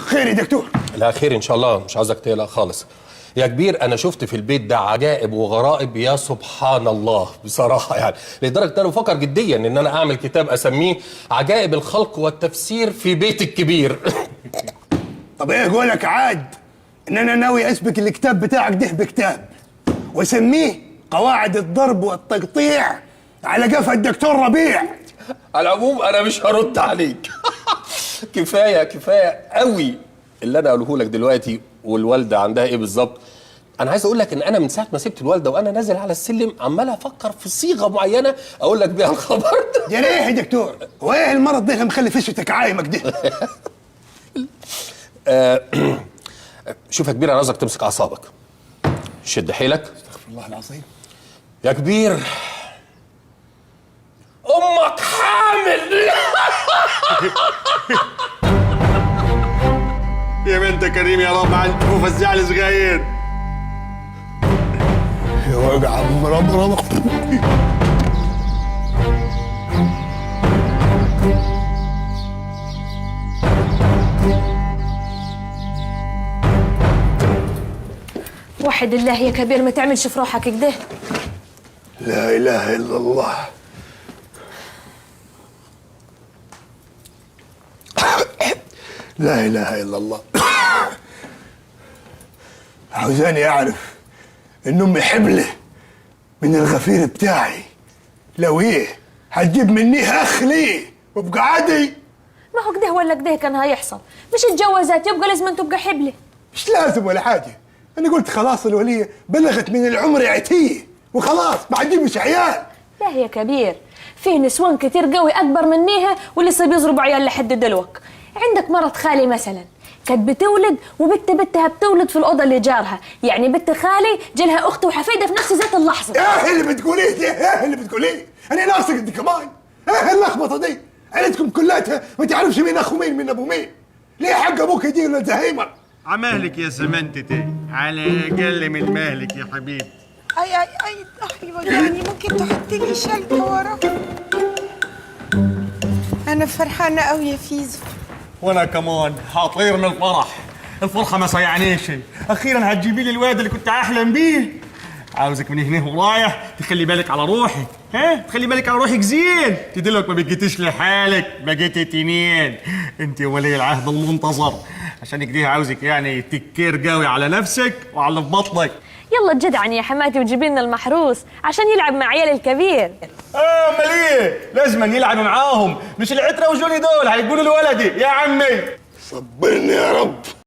خير يا دكتور؟ لا خير ان شاء الله، مش عايزك تقلق خالص يا كبير. انا شفت في البيت ده عجائب وغرائب يا سبحان الله بصراحه، يعني لدرجه ان انا بفكر جديا ان انا اعمل كتاب اسميه عجائب الخلق والتفسير في بيت الكبير. طب ايه قولك عاد ان انا ناوي اسبك الكتاب بتاعك ده بكتاب واسميه قواعد الضرب والتقطيع على قفا الدكتور ربيع. على العموم انا مش هرد عليك. كفايه كفايه قوي اللي انا اقوله لك دلوقتي. والوالده عندها ايه بالظبط؟ انا عايز اقول لك ان انا من ساعه ما سبت الوالده وانا نازل على السلم عمال افكر في صيغه معينه اقول لك بيها الخبر ده. يا ليه يا دكتور؟ هو ايه المرض ده اللي مخلي فشتك عايمك ده؟ شوف يا كبير، انا عايزك تمسك اعصابك، شد حيلك. استغفر الله العظيم. يا كبير امك حامل. يا بنت كريم يا رب عن مفزع الصغير. يا وجع مرمرم. وحد الله يا كبير، ما تعملش في روحك كده. لا اله الا الله. لا اله الا الله. عاوزاني اعرف ان امي حبله من الغفير بتاعي، لو ايه هتجيب مني اخ ليه وابقى عادي. ما هو كده ولا كده كان هيحصل، مش اتجوزت يبقى لازم تبقى حبله. مش لازم ولا حاجه، انا قلت خلاص الوليه بلغت من العمر عتيه وخلاص ما عندي عيال. لا يا كبير، فيه نسوان كتير قوي اكبر منيها ولسه بيضربوا عيال لحد دلوقتي. عندك مرت خالي مثلا كانت بتولد بنتها بتولد في الاوضه اللي جارها، يعني بنت خالي جالها اخت وحفيده في نفس ذات اللحظه. ايه اللي بتقوليه ده؟ ايه اللي بتقوليه؟ انا ناقصك انت كمان؟ ايه اللخبطه دي؟ عيلتكم كلها ما تعرفش مين اخو مين من ابو مين؟ ليه حق ابوك يجي ولا زهايمر؟ عمالك يا سمنتتي على اقل من مالك يا حبيبي. اي ظهري وجعني، ممكن تحط لي شلته ورا؟ انا فرحانه قوي يا فيزو. وانا كمان هطير من الفرح. الفرحه ما صيعنيش، اخيرا هتجيبي لي الواد اللي كنت احلم بيه. عاوزك من هنا ورايح تخلي بالك على روحك، تخلي بالك على روحك زين، تدلك ما بقيتيش لحالك، بقيتي تنين. انت ولي العهد المنتظر، عشان كده عاوزك يعني تكير قوي على نفسك وعلى في بطنك. يلا تجدعني يا حماتي وجيبي لنا المحروس عشان يلعب مع عيال الكبير. امال ايه؟ لازم يلعب معاهم، مش العتره وجوني دول هيقولوا لولدي يا عمي. صبرني يا رب.